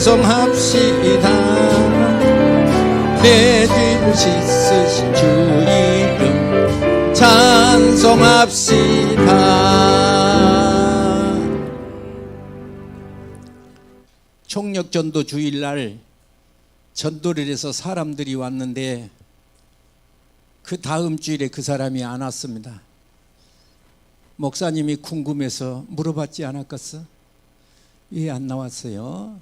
찬송합시다. 내 죄를 씻으신 주 이름 찬송합시다. 총력전도 주일날 전도를 해서 사람들이 왔는데 그 다음 주일에 그 사람이 안 왔습니다. 목사님이 궁금해서 물어봤지 않았겠어? 왜 안 나왔어요?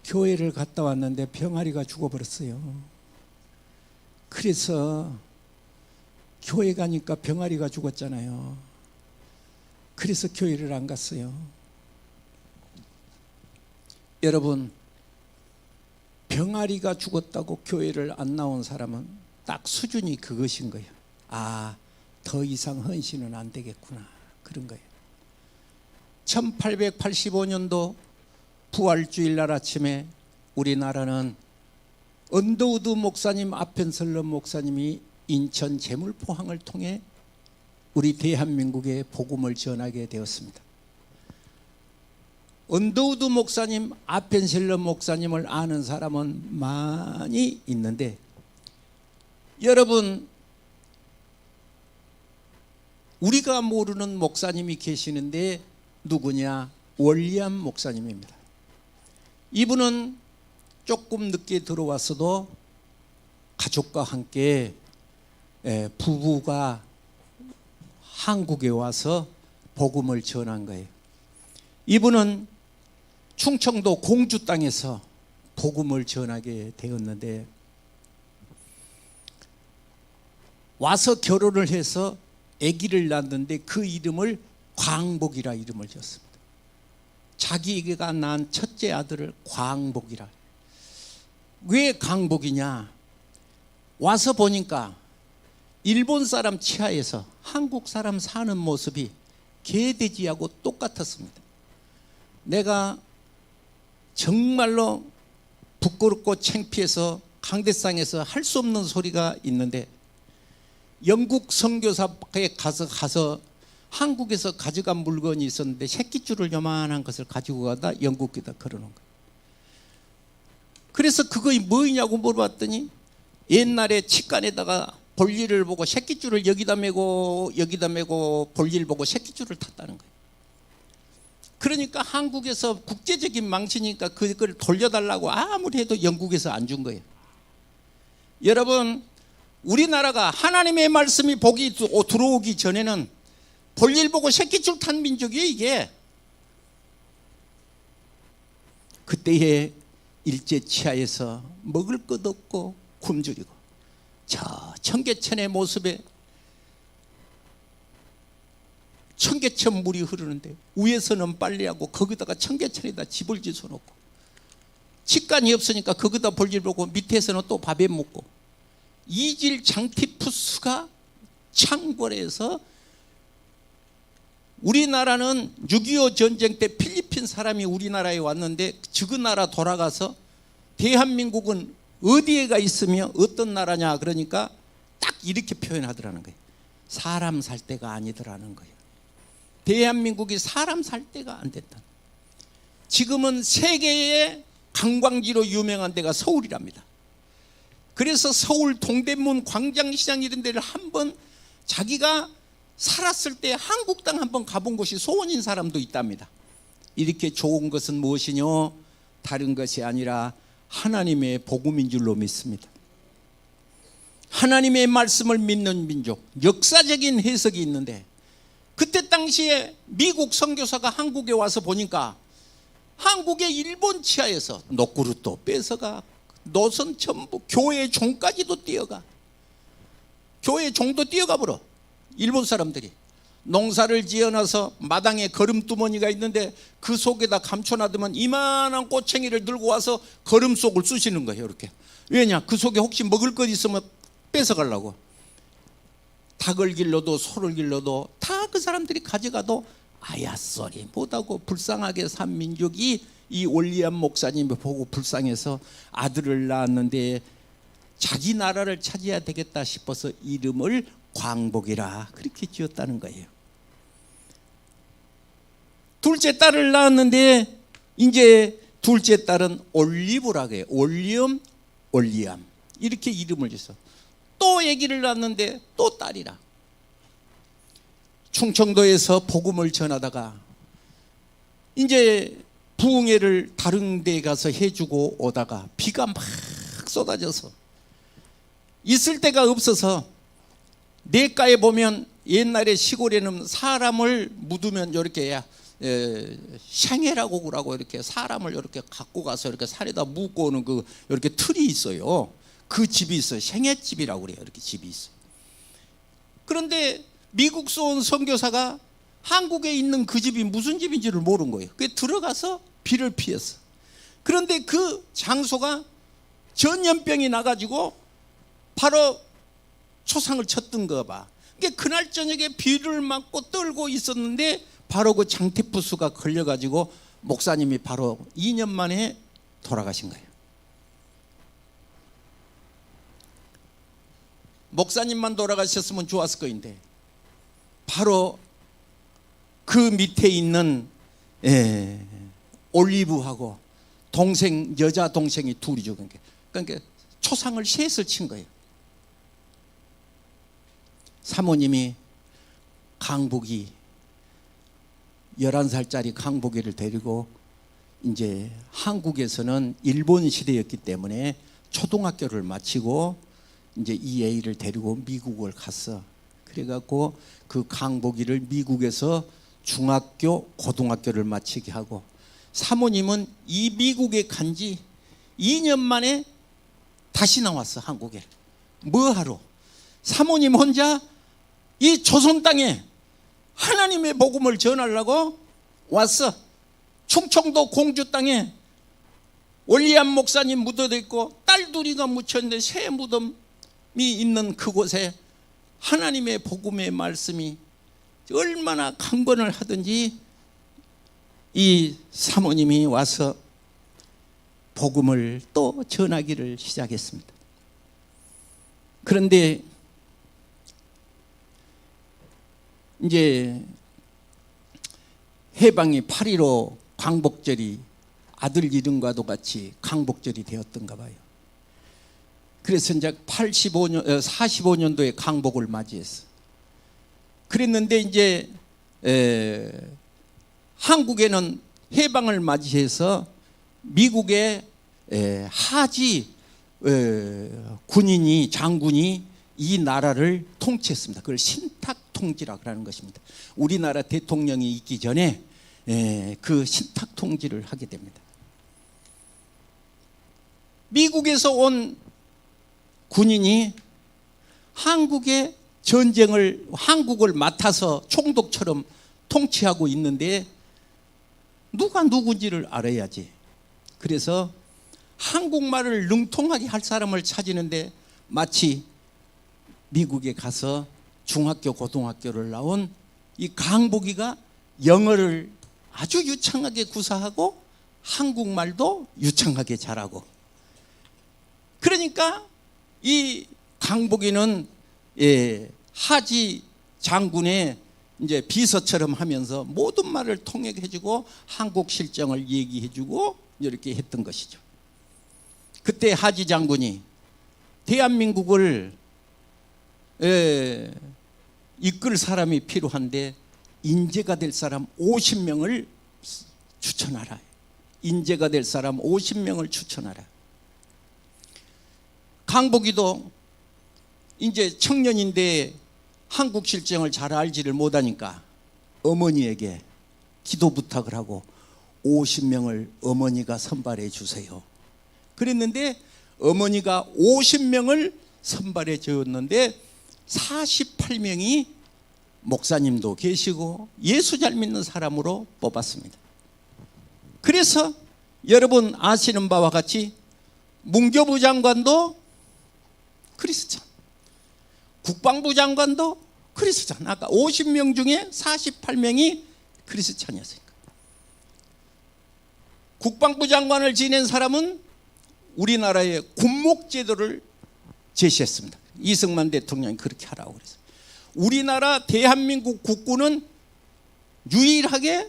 교회를 갔다 왔는데 병아리가 죽어버렸어요. 그래서 교회 가니까 병아리가 죽었잖아요. 그래서 교회를 안 갔어요. 여러분, 병아리가 죽었다고 교회를 안 나온 사람은 딱 수준이 그것인 거예요. 아, 더 이상 헌신은 안 되겠구나, 그런 거예요. 1885년도 부활주일날 아침에 우리나라는 언더우드 목사님, 아펜셀러 목사님이 인천 제물포항을 통해 우리 대한민국에 복음을 전하게 되었습니다. 언더우드 목사님, 아펜셀러 목사님을 아는 사람은 많이 있는데, 여러분, 우리가 모르는 목사님이 계시는데 누구냐? 월리암 목사님입니다. 이분은 조금 늦게 들어왔어도 가족과 함께 부부가 한국에 와서 복음을 전한 거예요. 이분은 충청도 공주 땅에서 복음을 전하게 되었는데, 와서 결혼을 해서 아기를 낳았는데 그 이름을 광복이라 이름을 지었습니다. 자기가 낳은 첫째 아들을 광복이라. 왜 광복이냐? 와서 보니까 일본 사람 치하에서 한국 사람 사는 모습이 개돼지하고 똑같았습니다. 내가 정말로 부끄럽고 창피해서 강대상에서 할 수 없는 소리가 있는데, 영국 선교사에 가서 한국에서 가져간 물건이 있었는데 새끼줄을 요만한 것을 가지고 가다 영국에다 걸어놓은 거예요. 그래서 그거 뭐냐고 물어봤더니 옛날에 치간에다가 볼일을 보고 새끼줄을 여기다 메고 볼일 보고 새끼줄을 탔다는 거예요. 그러니까 한국에서 국제적인 망치니까 그걸 돌려달라고 아무리 해도 영국에서 안 준 거예요. 여러분, 우리나라가 하나님의 말씀이 복이 들어오기 전에는 볼일 보고 새끼줄 탄 민족이에요. 이게 그때의 일제치하에서 먹을 것 없고 굶주리고, 저 청계천의 모습에 청계천 물이 흐르는데 위에서는 빨래하고 거기다가 청계천에다 집을 지어놓고, 직간이 없으니까 거기다 볼일 보고 밑에서는 또 밥에 먹고, 이질 장티푸스가 창궐해서, 우리나라는 6.25 전쟁 때 필리핀 사람이 우리나라에 왔는데 그 나라 돌아가서 대한민국은 어디에가 있으며 어떤 나라냐 그러니까 딱 이렇게 표현하더라는 거예요. 사람 살 데가 아니더라는 거예요. 대한민국이 사람 살 데가 안 됐다. 지금은 세계의 관광지로 유명한 데가 서울이랍니다. 그래서 서울 동대문 광장시장 이런 데를 한번 자기가 살았을 때 한국 땅 한번 가본 곳이 소원인 사람도 있답니다. 이렇게 좋은 것은 무엇이뇨? 다른 것이 아니라 하나님의 복음인 줄로 믿습니다. 하나님의 말씀을 믿는 민족, 역사적인 해석이 있는데, 그때 당시에 미국 선교사가 한국에 와서 보니까 한국의 일본 치하에서 녹그릇도 뺏어가, 노선 전부 교회 종까지도 뛰어가, 교회 종도 뛰어가 버려. 일본 사람들이 농사를 지어놔서 마당에 거름두머니가 있는데 그 속에다 감춰놔두면 이만한 꼬챙이를 들고 와서 거름 속을 쑤시는 거예요. 이렇게. 왜냐? 그 속에 혹시 먹을 것 있으면 뺏어가려고. 닭을 길러도 소를 길러도 다 그 사람들이 가져가도 아야소리 못하고 불쌍하게 산 민족이 이 올리암 목사님을 보고 불쌍해서 아들을 낳았는데 자기 나라를 차지해야 되겠다 싶어서 이름을 광복이라 그렇게 지었다는 거예요. 둘째 딸을 낳았는데 이제 둘째 딸은 올리브라고 해요. 올리엄, 올리암 이렇게 이름을 줬어. 또 아기를 낳았는데 또 딸이라. 충청도에서 복음을 전하다가 이제 부흥회를 다른 데 가서 해주고 오다가 비가 막 쏟아져서 있을 데가 없어서 냇가에 보면 옛날에 시골에는 사람을 묻으면 이렇게 샹해라고 그러고 이렇게 사람을 이렇게 갖고 가서 이렇게 산에다 묻고 오는 그 이렇게 틀이 있어요. 그 집이 있어요. 샹해집이라고 그래요. 이렇게 집이 있어요. 그런데 미국서 온 선교사가 한국에 있는 그 집이 무슨 집인지를 모르는 거예요. 그게 들어가서 비를 피했어. 그런데 그 장소가 전염병이 나가지고 바로 초상을 쳤던가 봐. 그날 저녁에 비를 맞고 떨고 있었는데 바로 그 장테푸스가 걸려가지고 목사님이 바로 2년 만에 돌아가신 거예요. 목사님만 돌아가셨으면 좋았을 거인데 바로 그 밑에 있는 올리브하고 동생, 여자 동생이 둘이 죽은 게, 그러니까 초상을 셋을 친 거예요. 사모님이 강복이 11살짜리 강복이를 데리고 이제 한국에서는 일본 시대였기 때문에 초등학교를 마치고 이제 이 애를 데리고 미국을 갔어. 그래갖고 그 강복이를 미국에서 중학교, 고등학교를 마치게 하고 사모님은 이 미국에 간 지 2년 만에 다시 나왔어. 한국에. 뭐 하러? 사모님 혼자 이 조선 땅에 하나님의 복음을 전하려고 왔어. 충청도 공주 땅에 올리암 목사님 묻어져 있고 딸 둘이가 묻혔는데 새 무덤이 있는 그곳에 하나님의 복음의 말씀이 얼마나 강권을 하든지 이 사모님이 와서 복음을 또 전하기를 시작했습니다. 그런데 이제 해방이 8.15 광복절이 아들 이름과도 같이 강복절이 되었던가 봐요. 그래서 이제 45년도에 강복을 맞이했어. 그랬는데 이제 한국에는 해방을 맞이해서 미국의 하지 군인이 장군이 이 나라를 통치했습니다. 그걸 신탁통지라고 하는 것입니다. 우리나라 대통령이 있기 전에 그 신탁통지를 하게 됩니다. 미국에서 온 군인이 한국의 전쟁을 한국을 맡아서 총독처럼 통치하고 있는데 누가 누군지를 알아야지. 그래서 한국말을 능통하게 할 사람을 찾는데 마치 미국에 가서 중학교 고등학교를 나온 이 강복이가 영어를 아주 유창하게 구사하고 한국말도 유창하게 잘하고, 그러니까 이 강복이는 하지 장군의 이제 비서처럼 하면서 모든 말을 통역해주고 한국 실정을 얘기해주고 이렇게 했던 것이죠. 그때 하지 장군이 대한민국을 이끌 사람이 필요한데 인재가 될 사람 50명을 추천하라. 인재가 될 사람 50명을 추천하라. 강복이도 이제 청년인데 한국 실정을 잘 알지를 못하니까 어머니에게 기도 부탁을 하고 50명을 어머니가 선발해 주세요. 그랬는데 어머니가 50명을 선발해 주었는데 48명이 목사님도 계시고 예수 잘 믿는 사람으로 뽑았습니다. 그래서 여러분 아시는 바와 같이 문교부 장관도 크리스찬, 국방부 장관도 크리스찬. 아까 50명 중에 48명이 크리스찬이었으니까. 국방부 장관을 지낸 사람은 우리나라의 군목제도를 제시했습니다. 이승만 대통령이 그렇게 하라고 그랬어요. 우리나라 대한민국 국군은 유일하게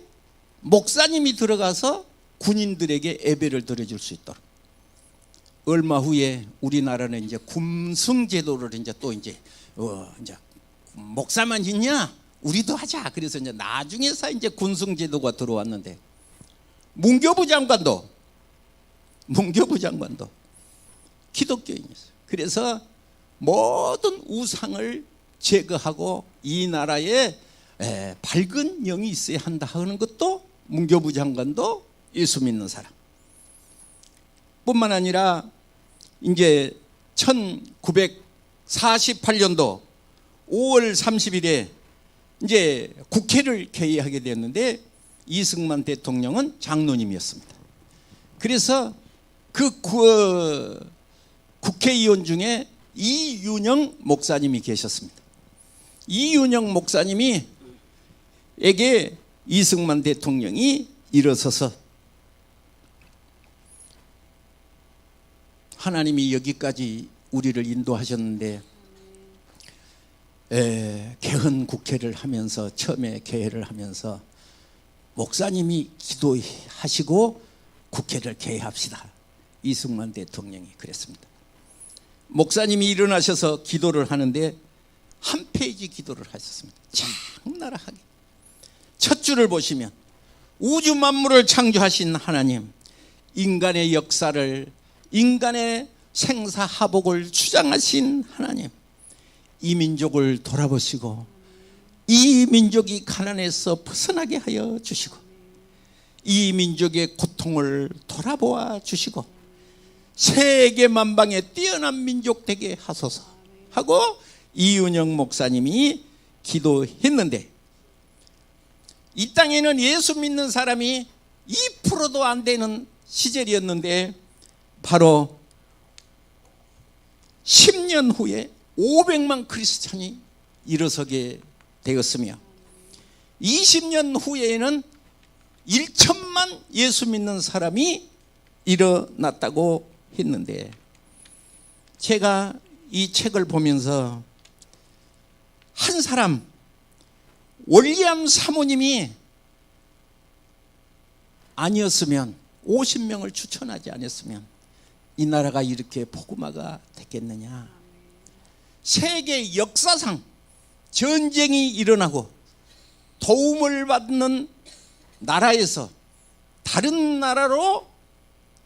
목사님이 들어가서 군인들에게 예배를 드려줄 수 있도록. 얼마 후에 우리나라는 이제 군승 제도를 이제 또 이제 목사만 있냐? 우리도 하자. 그래서 이제 나중에서 이제 군승 제도가 들어왔는데, 문교부 장관도 기독교인이었어요. 그래서 모든 우상을 제거하고 이 나라에 밝은 영이 있어야 한다 하는 것도 문교부 장관도 예수 믿는 사람. 뿐만 아니라 이제 1948년도 5월 30일에 이제 국회를 개의하게 되었는데, 이승만 대통령은 장로님이었습니다. 그래서 그 국회의원 중에 이윤영 목사님이 계셨습니다. 이윤영 목사님이 에게 이승만 대통령이 일어서서, 하나님이 여기까지 우리를 인도하셨는데 개헌 국회를 하면서, 처음에 개회를 하면서 목사님이 기도하시고 국회를 개회합시다. 이승만 대통령이 그랬습니다. 목사님이 일어나셔서 기도를 하는데 한 페이지 기도를 하셨습니다. 장나라하게. 첫 줄을 보시면, 우주 만물을 창조하신 하나님, 인간의 역사를, 인간의 생사하복을 주장하신 하나님, 이 민족을 돌아보시고 이 민족이 가난에서 벗어나게 하여 주시고 이 민족의 고통을 돌아보아 주시고 세계 만방에 뛰어난 민족 되게 하소서 하고 이윤영 목사님이 기도했는데, 이 땅에는 예수 믿는 사람이 2%도 안 되는 시절이었는데, 바로 10년 후에 500만 크리스찬이 일어서게 되었으며, 20년 후에는 1천만 예수 믿는 사람이 일어났다고 했는데, 제가 이 책을 보면서 한 사람, 월리엄 사모님이 아니었으면, 50명을 추천하지 않았으면 이 나라가 이렇게 복음화가 됐겠느냐. 세계 역사상 전쟁이 일어나고 도움을 받는 나라에서 다른 나라로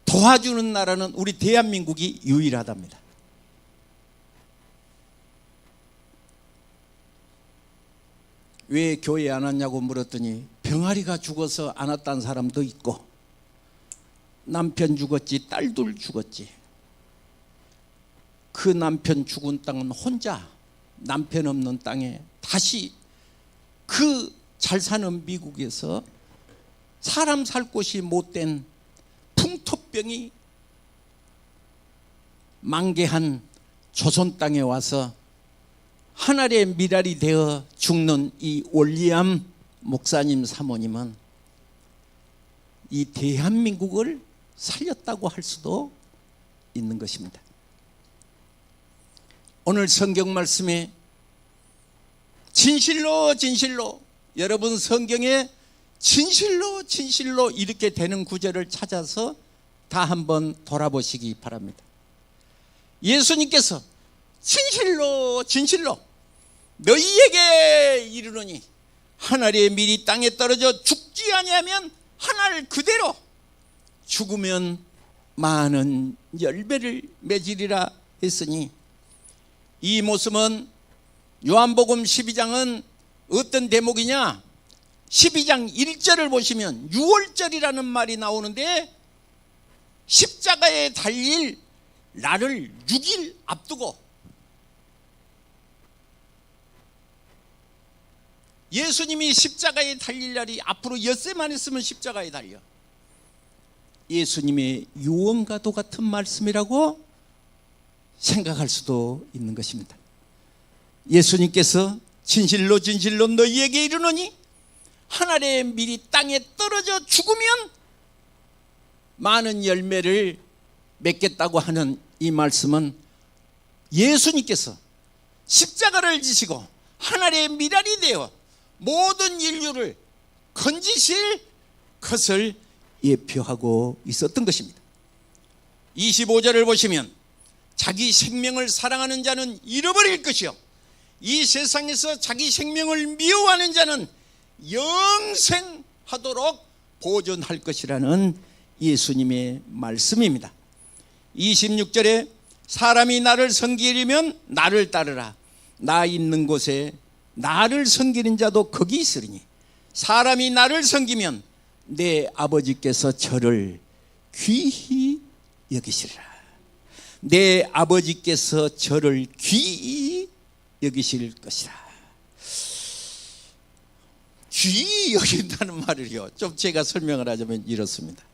도와주는 나라는 우리 대한민국이 유일하답니다. 왜 교회 안 왔냐고 물었더니 병아리가 죽어서 안 왔다는 사람도 있고, 남편 죽었지, 딸들 죽었지. 그 남편 죽은 땅은 혼자, 남편 없는 땅에 다시 그 잘 사는 미국에서 사람 살 곳이 못된 풍토병이 만개한 조선 땅에 와서 하늘의 미랄이 되어 죽는 이 월리엄 목사님 사모님은 이 대한민국을 살렸다고 할 수도 있는 것입니다. 오늘 성경 말씀에 진실로 진실로, 여러분 성경에 진실로 진실로 이렇게 되는 구절을 찾아서 다 한번 돌아보시기 바랍니다. 예수님께서 진실로 진실로 너희에게 이르노니 하늘의 밀이 땅에 떨어져 죽지 아니하면 하늘 그대로, 죽으면 많은 열매를 맺으리라 했으니, 이 모습은 요한복음 12장은 어떤 대목이냐? 12장 1절을 보시면 6월절이라는 말이 나오는데, 십자가에 달릴 날을 6일 앞두고 예수님이 십자가에 달릴 날이 앞으로 엿새만 있으면 십자가에 달려. 예수님의 유언과도 같은 말씀이라고 생각할 수도 있는 것입니다. 예수님께서 진실로 진실로 너희에게 이르노니 하늘의 밀이 땅에 떨어져 죽으면 많은 열매를 맺겠다고 하는 이 말씀은 예수님께서 십자가를 지시고 하늘의 미랄이 되어 모든 인류를 건지실 것을 예표하고 있었던 것입니다. 25절을 보시면 자기 생명을 사랑하는 자는 잃어버릴 것이요 이 세상에서 자기 생명을 미워하는 자는 영생하도록 보존할 것이라는 예수님의 말씀입니다. 26절에 사람이 나를 섬기려면 나를 따르라. 나 있는 곳에 나를 섬기는 자도 거기 있으리니 사람이 나를 섬기면 내 아버지께서 저를 귀히 여기시리라. 내 아버지께서 저를 귀히 여기실 것이라. 귀히 여긴다는 말을요, 좀 제가 설명을 하자면 이렇습니다.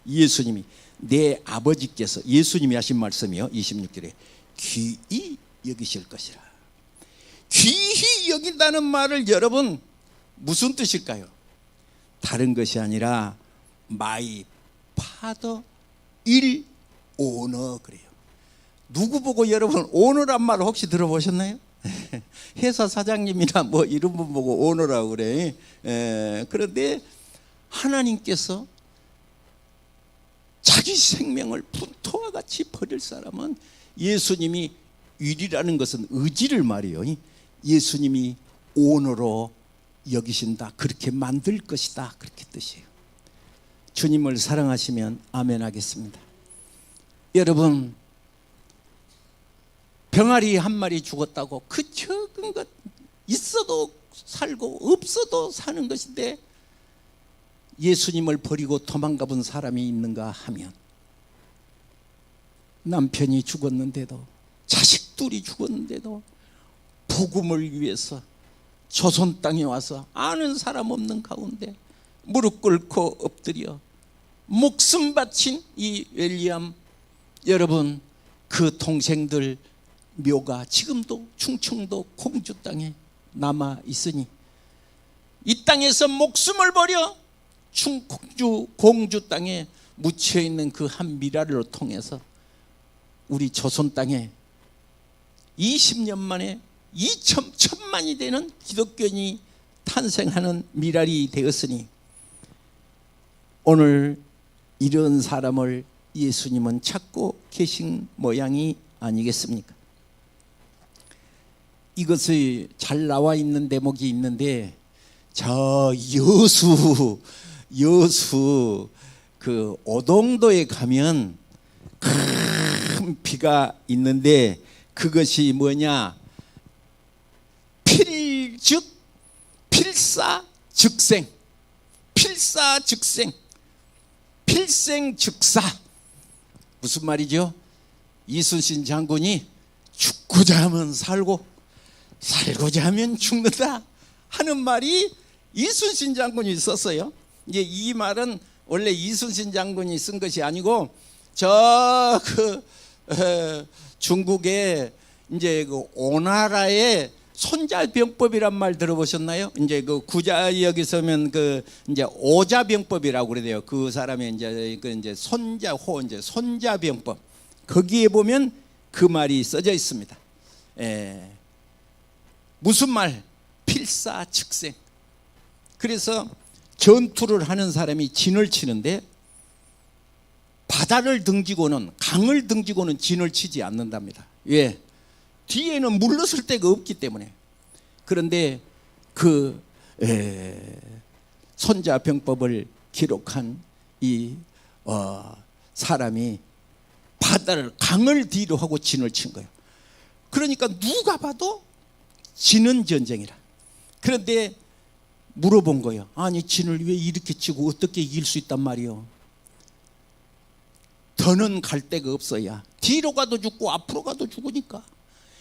예수님이 내 아버지께서, 예수님이 하신 말씀이요 26절에 귀히 여기실 것이라. 귀히 여긴다는 말을 여러분 무슨 뜻일까요? 다른 것이 아니라 My Father will honor 그래요. 누구 보고 여러분 오너란 말 혹시 들어보셨나요? 회사 사장님이나 뭐 이런 분 보고 오너라고 그래. 그런데 하나님께서 자기 생명을 분토와 같이 버릴 사람은 예수님이 will이라는 것은 의지를 말이에요. 예수님이 오너로 여기신다, 그렇게 만들 것이다, 그렇게 뜻이에요. 주님을 사랑하시면 아멘 하겠습니다. 여러분, 병아리 한 마리 죽었다고 그 적은 것 있어도 살고 없어도 사는 것인데 예수님을 버리고 도망가 본 사람이 있는가 하면, 남편이 죽었는데도 자식들이 죽었는데도 복음을 위해서 조선 땅에 와서 아는 사람 없는 가운데 무릎 꿇고 엎드려 목숨 바친 이 윌리엄, 여러분 그 동생들 묘가 지금도 충청도 공주 땅에 남아 있으니 이 땅에서 목숨을 버려 충주 공주 땅에 묻혀 있는 그 한 미라를 통해서 우리 조선 땅에 20년 만에 2천만이 되는 기독교인이 탄생하는 미랄이 되었으니 오늘 이런 사람을 예수님은 찾고 계신 모양이 아니겠습니까? 이것이 잘 나와 있는 대목이 있는데, 저 여수 그 오동도에 가면 큰 비가 있는데 그것이 뭐냐, 필사즉생, 필생즉사. 무슨 말이죠? 이순신 장군이 죽고자 하면 살고 살고자 하면 죽는다 하는 말이 이순신 장군이 썼어요. 이제 이 말은 원래 이순신 장군이 쓴 것이 아니고 중국의 이제 그 오나라의 손자병법이란 말 들어보셨나요? 이제 그 구자역에 서면 그 이제 오자병법이라고 그래요. 그 사람의 이제 손자호, 이제 손자병법, 거기에 보면 그 말이 써져 있습니다. 무슨 말? 필사즉생. 그래서 전투를 하는 사람이 진을 치는데 바다를 등지고는, 강을 등지고는 진을 치지 않는답니다. 왜? 뒤에는 물러설 데가 없기 때문에. 그런데 그 손자병법을 기록한 이 사람이 바다를, 강을 뒤로 하고 진을 친 거예요. 그러니까 누가 봐도 지는 전쟁이라. 그런데 물어본 거예요. 아니 진을 왜 이렇게 치고 어떻게 이길 수 있단 말이요? 더는 갈 데가 없어야 뒤로 가도 죽고 앞으로 가도 죽으니까,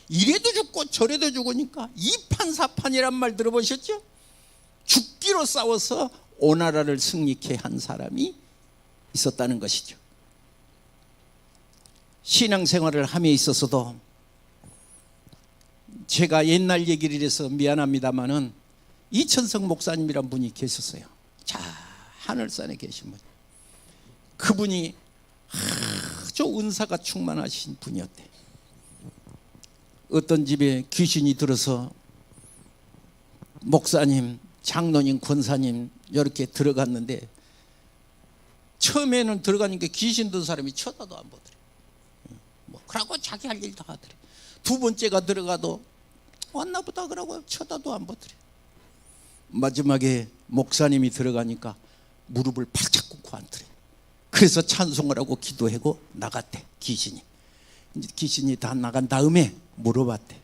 이래도 죽고 저래도 죽으니까 이판사판이란 말 들어보셨죠? 죽기로 싸워서 오나라를 승리케 한 사람이 있었다는 것이죠. 신앙생활을 함에 있어서도 제가 옛날 얘기를 해서 미안합니다마는 이천석 목사님이란 분이 계셨어요. 자, 하늘산에 계신 분. 그분이 아주 은사가 충만하신 분이었대. 어떤 집에 귀신이 들어서 목사님, 장로님, 권사님 이렇게 들어갔는데 처음에는 들어가니까 귀신 든 사람이 쳐다도 안 보더래. 뭐 그러고 자기 할 일 다 하더래. 두 번째가 들어가도 왔나 보다 그러고 쳐다도 안 보더래. 마지막에 목사님이 들어가니까 무릎을 바짝 꿇고 앉더래. 그래서 찬송을 하고 기도하고 나갔대. 귀신이. 이제 귀신이 다 나간 다음에 물어봤대.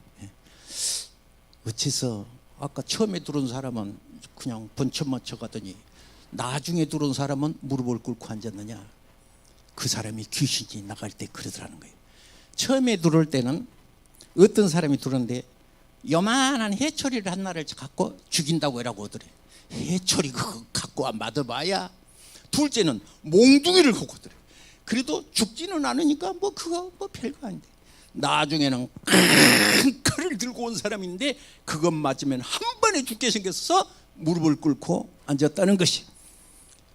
어째서 아까 처음에 들어온 사람은 그냥 번쩍 맞춰 가더니 나중에 들어온 사람은 무릎을 꿇고 앉았느냐. 그 사람이 귀신이 나갈 때 그러더라는 거예요. 처음에 들어올 때는 어떤 사람이 들어오는데 요만한 해초리를 하나를 갖고 죽인다고 하라고 하더래. 해초리 그거 갖고 와 맞아봐야. 둘째는 몽둥이를 갖고 오더래. 그래도 죽지는 않으니까 뭐 그거 뭐 별거 아닌데. 나중에는 큰 칼을 들고 온 사람인데 그것 맞으면 한 번에 죽게 생겨서 무릎을 꿇고 앉았다는 것이.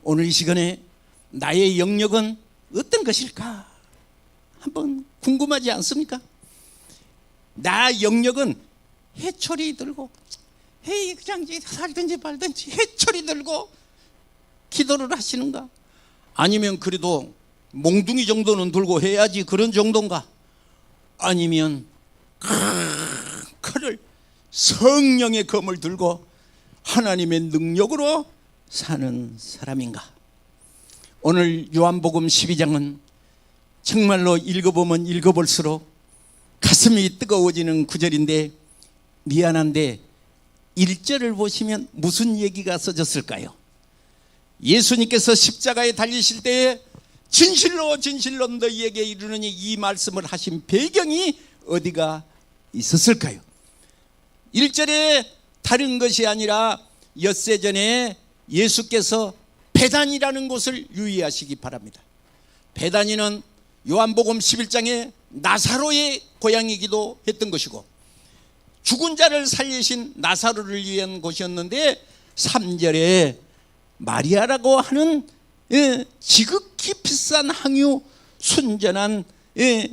오늘 이 시간에 나의 영역은 어떤 것일까? 한번 궁금하지 않습니까? 나 영역은 해초리 들고 헤이 그냥 살든지 말든지 해초리 들고 기도를 하시는가? 아니면 그래도 몽둥이 정도는 들고 해야지 그런 정도인가? 아니면 칼을 성령의 검을 들고 하나님의 능력으로 사는 사람인가? 오늘 요한복음 12장은 정말로 읽어보면 읽어볼수록 가슴이 뜨거워지는 구절인데 미안한데 1절을 보시면 무슨 얘기가 써졌을까요? 예수님께서 십자가에 달리실 때에 진실로 진실로 너희에게 이르노니 이 말씀을 하신 배경이 어디가 있었을까요? 1절에 다른 것이 아니라 엿새 전에 예수께서 베다니라는 곳을 유의하시기 바랍니다. 베다니는 요한복음 11장에 나사로의 고향이기도 했던 것이고 죽은 자를 살리신 나사로를 위한 곳이었는데 3절에 마리아라고 하는 지극히 비싼 향유 순전한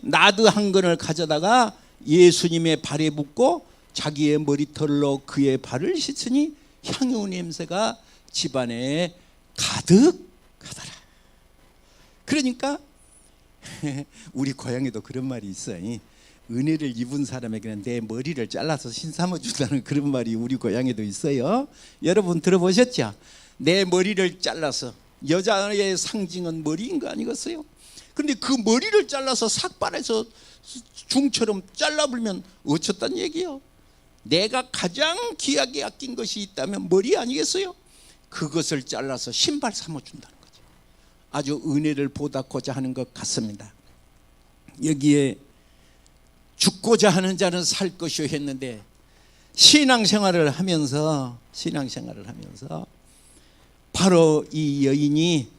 나드 한 근을 가져다가 예수님의 발에 붓고 자기의 머리털로 그의 발을 씻으니 향유 냄새가 집안에 가득하더라. 그러니까 우리 고향에도 그런 말이 있어요. 은혜를 입은 사람에게는 내 머리를 잘라서 신삼아 준다는 그런 말이 우리 고향에도 있어요. 여러분 들어보셨죠? 내 머리를 잘라서, 여자의 상징은 머리인 거 아니겠어요? 그런데 그 머리를 잘라서 삭발해서 중처럼 잘라불면 어쩌단 얘기예요? 내가 가장 귀하게 아낀 것이 있다면 머리 아니겠어요? 그것을 잘라서 신발 삼아준다는 거죠. 아주 은혜를 보답고자 하는 것 같습니다. 여기에 죽고자 하는 자는 살 것이요 했는데 신앙생활을 하면서 바로 이 여인이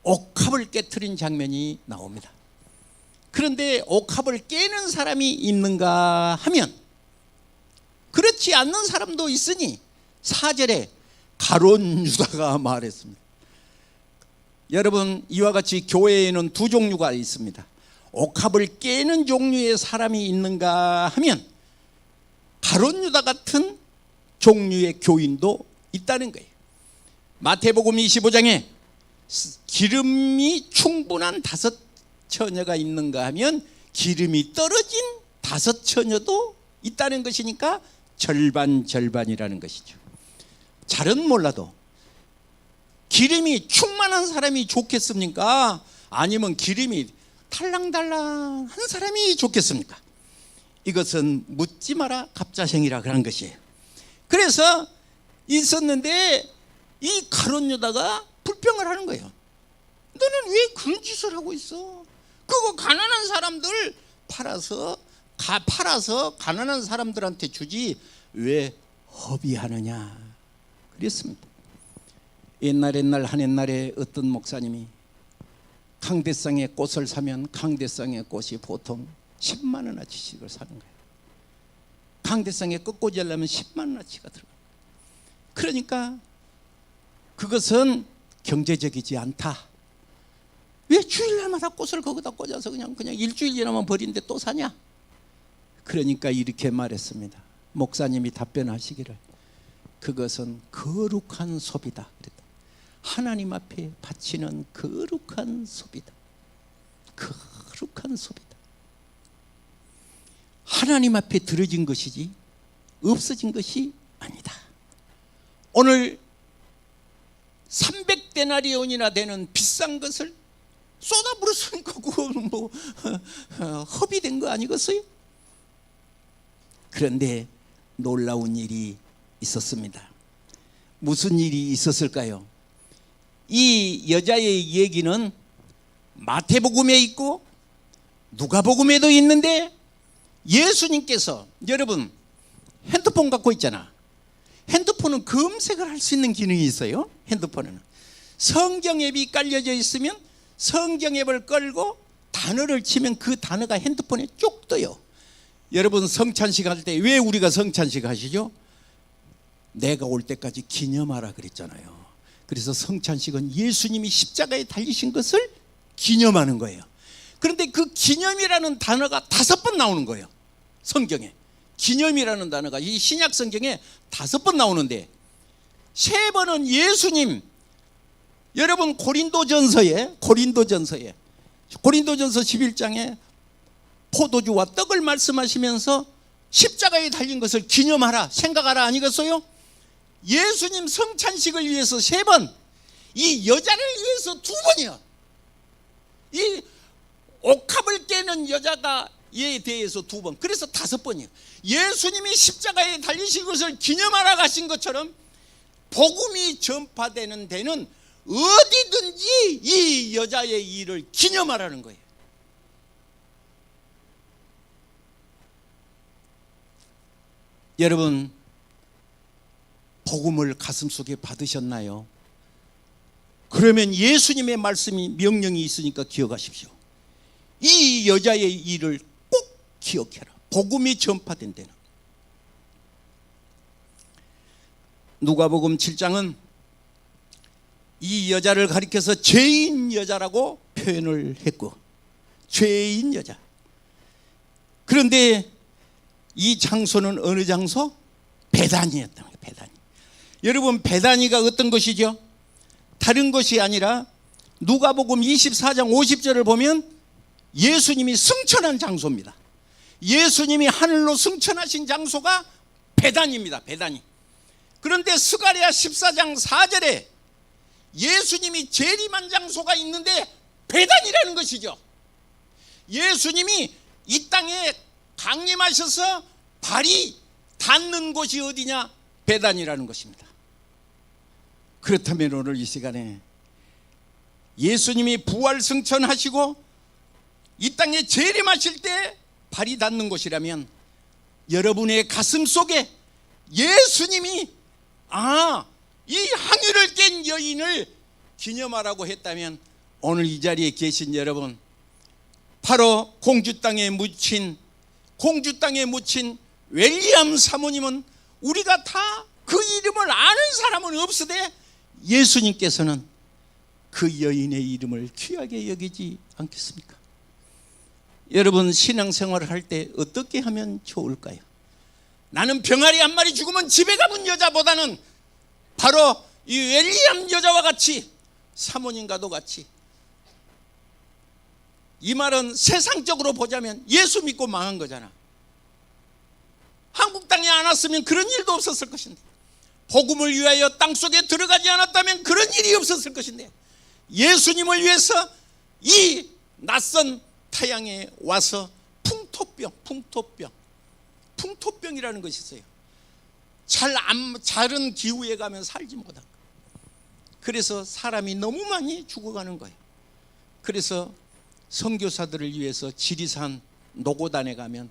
옥합을 깨트린 장면이 나옵니다. 그런데 옥합을 깨는 사람이 있는가 하면 그렇지 않는 사람도 있으니 4절에 가룟 유다가 말했습니다. 여러분 이와 같이 교회에는 두 종류가 있습니다. 옥합을 깨는 종류의 사람이 있는가 하면 가룟 유다 같은 종류의 교인도 있다는 거예요. 마태복음 25장에 기름이 충분한 5 처녀가 있는가 하면 기름이 떨어진 5 처녀도 있다는 것이니까 절반이라는 것이죠. 잘은 몰라도 기름이 충만한 사람이 좋겠습니까? 아니면 기름이 달랑달랑한 사람이 좋겠습니까? 이것은 묻지 마라 갑자생이라 그런 것이에요. 그래서 있었는데 이 가룟 유다가 불평을 하는 거예요. 너는 왜 그런 짓을 하고 있어? 그거 가난한 사람들 팔아서 가난한 사람들한테 주지 왜 허비하느냐 그랬습니다. 옛날 한 옛날에 어떤 목사님이 강대상의 꽃을 사면 강대상의 꽃이 보통 10만 원어치씩을 사는 거예요. 강대상의 꽃꽂이 하려면 10만 원어치가 들어가요. 그러니까 그것은 경제적이지 않다. 왜 주일날마다 꽃을 거기다 꽂아서 그냥 일주일 지나면 버리는데 또 사냐? 그러니까 이렇게 말했습니다. 목사님이 답변하시기를 그것은 거룩한 소비다 그랬다. 하나님 앞에 바치는 거룩한 소비다. 거룩한 소비다. 하나님 앞에 들어진 것이지 없어진 것이 아니다. 오늘 300데나리온이나 되는 비싼 것을 쏟아부었으니까 그거는 뭐 허비된 거 아니겠어요? 그런데 놀라운 일이 있었습니다. 무슨 일이 있었을까요? 이 여자의 얘기는 마태복음에 있고 누가복음에도 있는데, 예수님께서, 여러분 핸드폰 갖고 있잖아. 핸드폰은 검색을 할 수 있는 기능이 있어요. 핸드폰에는 성경 앱이 깔려져 있으면 성경 앱을 끌고 단어를 치면 그 단어가 핸드폰에 쭉 떠요. 여러분 성찬식 할 때 왜 우리가 성찬식 하시죠? 내가 올 때까지 기념하라 그랬잖아요. 그래서 성찬식은 예수님이 십자가에 달리신 것을 기념하는 거예요. 그런데 그 기념이라는 단어가 5번 나오는 거예요. 성경에 기념이라는 단어가 이 신약 성경에 5번 나오는데 3번은 예수님, 여러분 고린도전서에 고린도전서 11장에 포도주와 떡을 말씀하시면서 십자가에 달린 것을 기념하라, 생각하라 아니겠어요? 예수님 성찬식을 위해서 3번, 이 여자를 위해서 2번이야. 이 옥합을 깨는 여자가 얘에 대해서 2번, 그래서 5번이에요. 예수님이 십자가에 달리신 것을 기념하라 하신 것처럼 복음이 전파되는 데는 어디든지 이 여자의 일을 기념하라는 거예요. 여러분 복음을 가슴속에 받으셨나요? 그러면 예수님의 말씀이 명령이 있으니까 기억하십시오. 이 여자의 일을 꼭 기억해라. 복음이 전파된 데는. 누가복음 7장은 이 여자를 가리켜서 죄인 여자라고 표현을 했고, 죄인 여자. 그런데 이 장소는 어느 장소? 베다니였던 거예요. 베다니. 여러분 베다니가 어떤 것이죠? 다른 것이 아니라 누가복음 24장 50절을 보면 예수님이 승천한 장소입니다. 예수님이 하늘로 승천하신 장소가 베다니입니다. 베다니. 그런데 스가랴 14장 4절에 예수님이 재림한 장소가 있는데 베단이라는 것이죠. 예수님이 이 땅에 강림하셔서 발이 닿는 곳이 어디냐? 베단이라는 것입니다. 그렇다면 오늘 이 시간에 예수님이 부활 승천하시고 이 땅에 재림하실 때 발이 닿는 곳이라면 여러분의 가슴 속에 예수님이 이 항유를 깬 여인을 기념하라고 했다면 오늘 이 자리에 계신 여러분, 바로 공주 땅에 묻힌 윌리엄 사모님은 우리가 다 그 이름을 아는 사람은 없으되 예수님께서는 그 여인의 이름을 귀하게 여기지 않겠습니까? 여러분 신앙생활을 할 때 어떻게 하면 좋을까요? 나는 병아리 한 마리 죽으면 집에 가본 여자보다는 바로 이 윌리엄 여자와 같이, 사모님과도 같이, 이 말은 세상적으로 보자면 예수 믿고 망한 거잖아. 한국 땅에 안 왔으면 그런 일도 없었을 것인데, 복음을 위하여 땅속에 들어가지 않았다면 그런 일이 없었을 것인데, 예수님을 위해서 이 낯선 타양에 와서 풍토병이라는 것이 있어요. 자른 기후에 가면 살지 못하고, 그래서 사람이 너무 많이 죽어가는 거예요. 그래서 선교사들을 위해서 지리산 노고단에 가면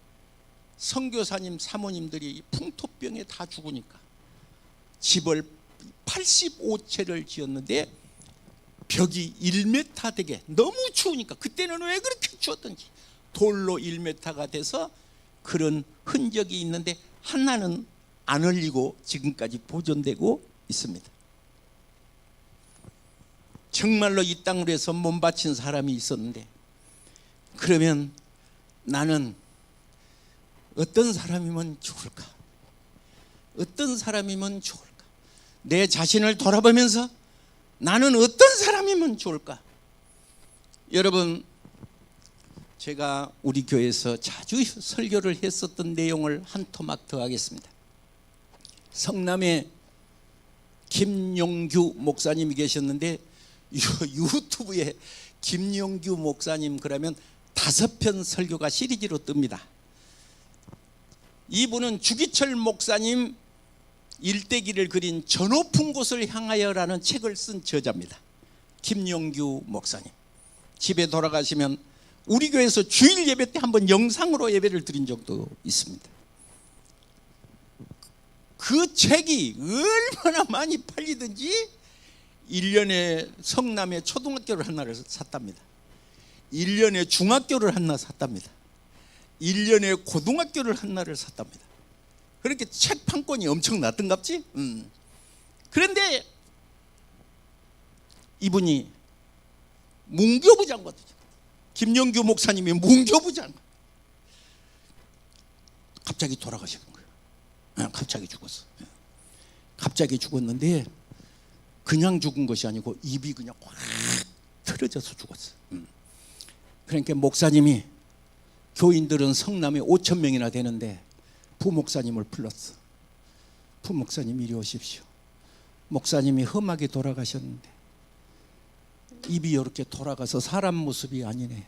선교사님 사모님들이 풍토병에 다 죽으니까 집을 85채를 지었는데 벽이 1m 되게, 너무 추우니까, 그때는 왜 그렇게 추웠던지 돌로 1m가 돼서 그런 흔적이 있는데 하나는 안 흘리고 지금까지 보존되고 있습니다. 정말로 이 땅으로 해서 몸 바친 사람이 있었는데, 그러면 나는 어떤 사람이면 좋을까? 어떤 사람이면 좋을까? 내 자신을 돌아보면서 나는 어떤 사람이면 좋을까? 여러분, 제가 우리 교회에서 자주 설교를 했었던 내용을 한 토막 더 하겠습니다. 성남에 김용규 목사님이 계셨는데 유튜브에 김용규 목사님 그러면 5편 설교가 시리즈로 뜹니다. 이분은 주기철 목사님 일대기를 그린 저 높은 곳을 향하여라는 책을 쓴 저자입니다. 김용규 목사님. 집에 돌아가시면 우리 교회에서 주일 예배 때 한번 영상으로 예배를 드린 적도 있습니다. 그 책이 얼마나 많이 팔리든지 1년에 성남에 초등학교를 하나를 샀답니다. 1년에 중학교를 하나 샀답니다. 1년에 고등학교를 하나를 샀답니다. 그렇게 책 판권이 엄청났던갑지? 그런데 이분이 문교부 장관이죠. 김영규 목사님이 문교부 장관. 갑자기 돌아가시는 거예요. 갑자기 죽었어. 갑자기 죽었는데 그냥 죽은 것이 아니고 입이 그냥 확 틀어져서 죽었어. 그러니까 목사님이 교인들은 성남에 5천 명이나 되는데 부목사님을 불렀어. 부목사님 이리 오십시오. 목사님이 험하게 돌아가셨는데 입이 이렇게 돌아가서 사람 모습이 아니네.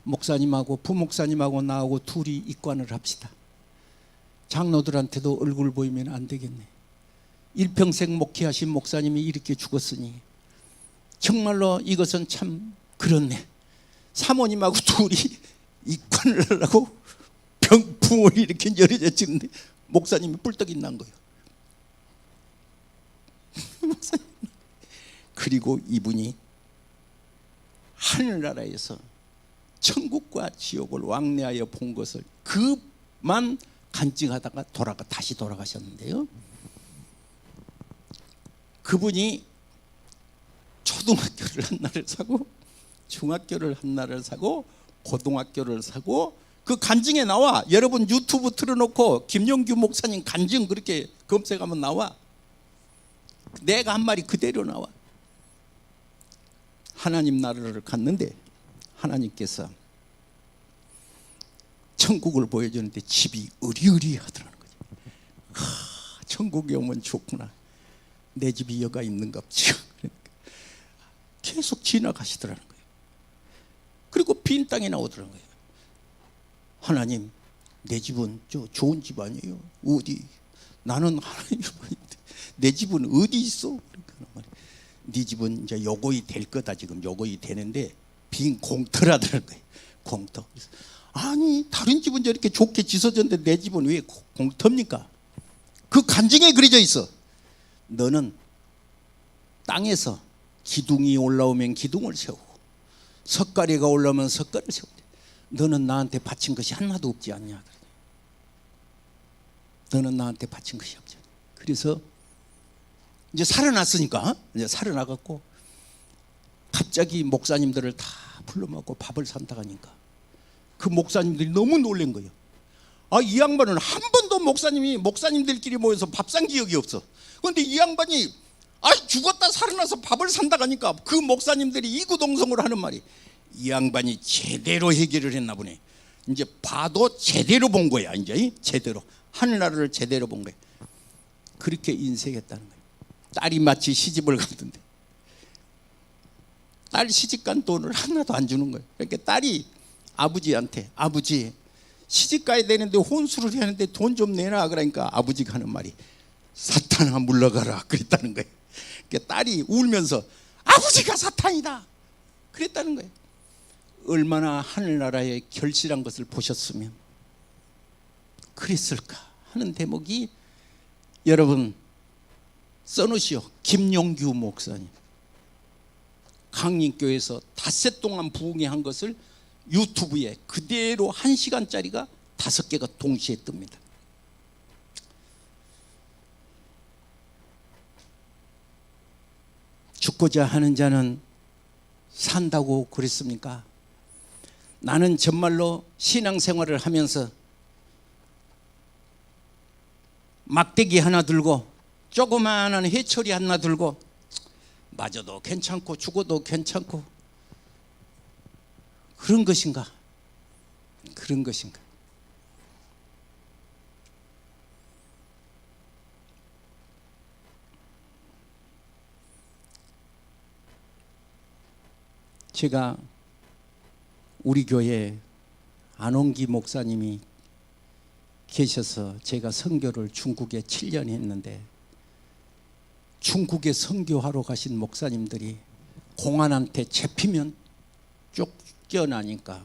목사님하고 부목사님하고 나하고 둘이 입관을 합시다. 장로들한테도 얼굴 보이면 안 되겠네. 일평생 목회하신 목사님이 이렇게 죽었으니 정말로 이것은 참 그렇네. 사모님하고 둘이 입관을 하려고 병풍을 이렇게 열어져 찍는데 목사님이 뿔떡이 난 거예요. 그리고 이분이 하늘나라에서 천국과 지옥을 왕래하여 본 것을 그만 간증하다가 다시 돌아가셨는데요. 그분이 초등학교를 하나를 사고 중학교를 하나를 사고 고등학교를 사고 그 간증에 나와. 여러분 유튜브 틀어놓고 김용규 목사님 간증 그렇게 검색하면 나와. 내가 한 말이 그대로 나와. 하나님 나라를 갔는데 하나님께서 천국을 보여주는데 집이 으리으리하더라는 거죠. 천국에 오면 좋구나. 내 집이 여가 있는갑지요. 그러니까 계속 지나가시더라는 거예요. 그리고 빈 땅에 나오더라는 거예요. 하나님, 내 집은 좋은 집 아니에요. 어디? 나는 하나님 내 집은 어디 있어? 그러니까 네 집은 이제 요거이 될 거다. 지금 요거이 되는데 빈 공터라더라는 거예요. 공터. 아니 다른 집은 저렇게 좋게 지어졌는데 내 집은 왜 공터입니까? 그 간증에 그려져 있어. 너는 땅에서 기둥이 올라오면 기둥을 세우고 석가래가 올라오면 석가래를 세우고 너는 나한테 바친 것이 하나도 없지 않냐. 너는 나한테 바친 것이 없지 않냐. 그래서 이제 살아났으니까 이제 살아나갖고 갑자기 목사님들을 다 불러모고 밥을 산다 하니까 그 목사님들이 너무 놀란 거예요. 이 양반은 한 번도 목사님들끼리 모여서 밥 산 기억이 없어. 그런데 이 양반이 죽었다 살아나서 밥을 산다 하니까 그 목사님들이 이구동성으로 하는 말이 이 양반이 제대로 해결을 했나 보네. 이제 봐도 제대로 본 거야. 이제 제대로 하늘나라를 제대로 본 거야. 그렇게 인색했다는 거예요. 딸이 마치 시집을 갔는데 딸 시집간 돈을 하나도 안 주는 거예요. 그러니까 딸이 아버지한테 아버지 시집 가야 되는데 혼수를 해야 하는데 돈 좀 내놔. 그러니까 아버지가 하는 말이 사탄아 물러가라 그랬다는 거예요. 그러니까 딸이 울면서 아버지가 사탄이다 그랬다는 거예요. 얼마나 하늘나라의 결실한 것을 보셨으면 그랬을까 하는 대목이 여러분 써놓으시오. 김용규 목사님 강림교회에서 닷새 동안 부흥회 한 것을 유튜브에 그대로 1시간짜리가 5개가 동시에 뜹니다. 죽고자 하는 자는 산다고 그랬습니까? 나는 정말로 신앙생활을 하면서 막대기 하나 들고 조그마한 해초리 하나 들고 맞아도 괜찮고 죽어도 괜찮고 그런 것인가? 그런 것인가? 제가 우리 교회 안홍기 목사님이 계셔서 제가 선교를 중국에 7년 했는데, 중국에 선교하러 가신 목사님들이 공안한테 잡히면 쫓겨나니까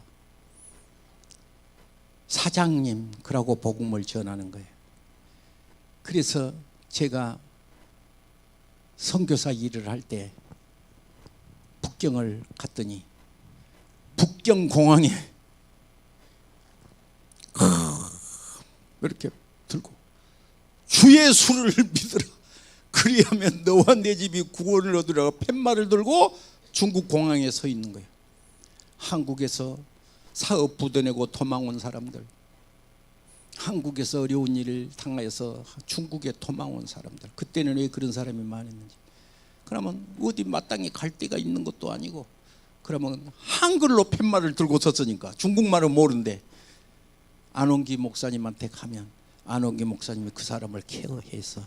사장님 그러고 복음을 전하는 거예요. 그래서 제가 선교사 일을 할 때 북경을 갔더니 북경 공항에 이렇게 들고 주의 수를 믿으라, 그리하면 너와 내 집이 구원을 얻으라 팻말을 들고 중국 공항에 서 있는 거예요. 한국에서 사업 부도내고 도망 온 사람들, 한국에서 어려운 일을 당하여서 중국에 도망 온 사람들, 그때는 왜 그런 사람이 많았는지. 그러면 어디 마땅히 갈 데가 있는 것도 아니고, 그러면 한글로 팻말을 들고 섰으니까 중국말은 모르는데 안홍기 목사님한테 가면 안홍기 목사님이 그 사람을 케어해서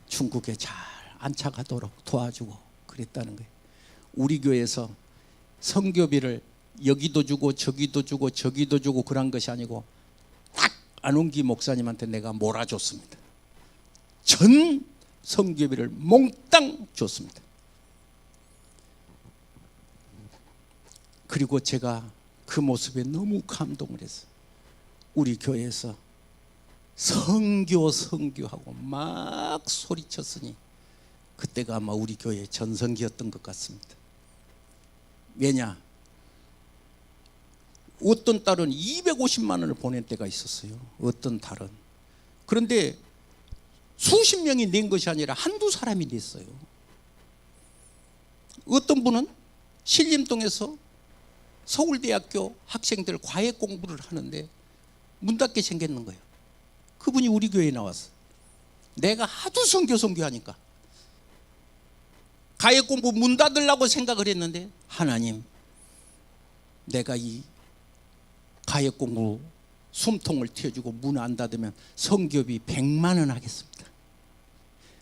중국에 잘 안착하도록 도와주고 그랬다는 거예요. 우리 교회에서 선교비를 여기도 주고 저기도 주고 저기도 주고 그런 것이 아니고 딱 안홍기 목사님한테 내가 몰아줬습니다. 전 선교비를 몽땅 줬습니다. 그리고 제가 그 모습에 너무 감동을 했어요. 우리 교회에서 선교하고 막 소리쳤으니 그때가 아마 우리 교회의 전성기였던 것 같습니다. 왜냐? 어떤 달은 250만 원을 보낸 때가 있었어요. 어떤 달은. 그런데 수십 명이 낸 것이 아니라 한두 사람이 냈어요. 어떤 분은 신림동에서 서울대학교 학생들 과외 공부를 하는데 문 닫게 생겼는 거예요. 그분이 우리 교회에 나왔어. 내가 하도 선교하니까 과외 공부 문 닫으려고 생각을 했는데, 하나님, 내가 이 과외 공부 숨통을 틔워주고 문 안 닫으면 선교비 100만 원 하겠습니다.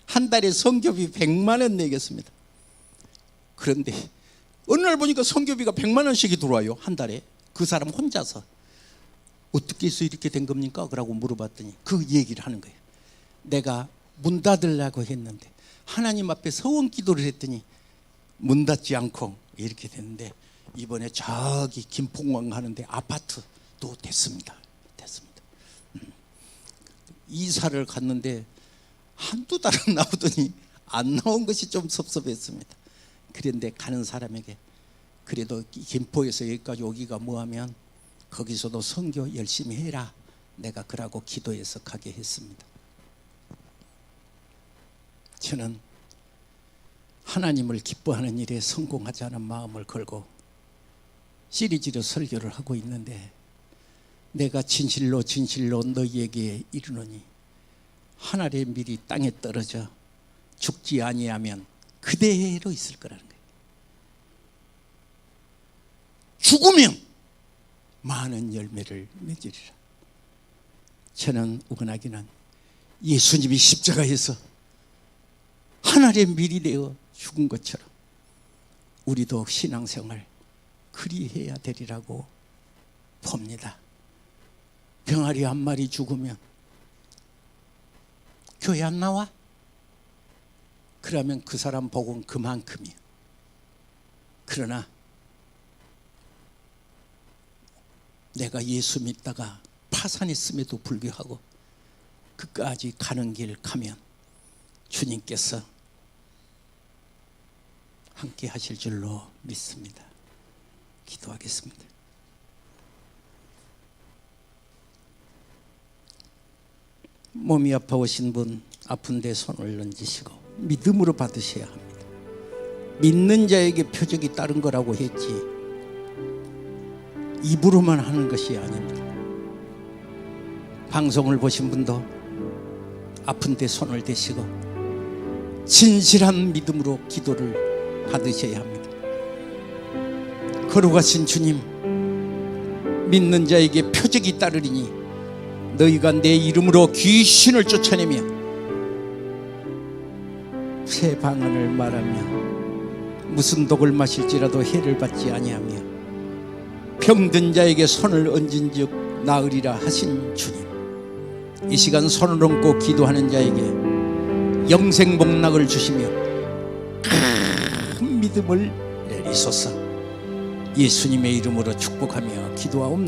한 달에 선교비 100만 원 내겠습니다. 그런데 어느 날 보니까 선교비가 100만 원씩이 들어와요. 한 달에. 그 사람 혼자서. 어떻게 해서 이렇게 된 겁니까? 그러고 물어봤더니 그 얘기를 하는 거예요. 내가 문 닫으려고 했는데 하나님 앞에 서원 기도를 했더니 문 닫지 않고 이렇게 됐는데, 이번에 저기 김포공항 가는데 아파트도 됐습니다. 이사를 갔는데 한두 달은 나오더니 안 나온 것이 좀 섭섭했습니다. 그런데 가는 사람에게 그래도 김포에서 여기까지 오기가 뭐하면 거기서도 선교 열심히 해라, 내가 그러고 기도해서 가게 했습니다. 저는 하나님을 기뻐하는 일에 성공하자는 마음을 걸고 시리즈로 설교를 하고 있는데, 내가 진실로 너희에게 이르노니 하늘의 밀이 땅에 떨어져 죽지 아니하면 그대로 있을 거라는 거예요. 죽으면 많은 열매를 맺으리라. 저는 원하기는 예수님이 십자가에서 하늘의 밀이 되어 죽은 것처럼 우리도 신앙생활 그리해야 되리라고 봅니다. 병아리 한 마리 죽으면 교회 안 나와? 그러면 그 사람 복은 그만큼이에요. 그러나 내가 예수 믿다가 파산했음에도 불구하고 끝까지 가는 길 가면 주님께서 함께 하실 줄로 믿습니다. 기도하겠습니다. 몸이 아파오신 분, 아픈 데 손을 얹으시고 믿음으로 받으셔야 합니다. 믿는 자에게 표적이 따른 거라고 했지 입으로만 하는 것이 아닙니다. 방송을 보신 분도 아픈 데 손을 대시고 진실한 믿음으로 기도를 받으셔야 합니다. 걸어가신 주님, 믿는 자에게 표적이 따르리니 너희가 내 이름으로 귀신을 쫓아내며 새 방언을 말하며 무슨 독을 마실지라도 해를 받지 아니하며 병든 자에게 손을 얹은즉 나으리라 하신 주님, 이 시간 손을 얹고 기도하는 자에게 영생 복락을 주시며 큰 믿음을 내리소서. 예수님의 이름으로 축복하며 기도하옵나이다.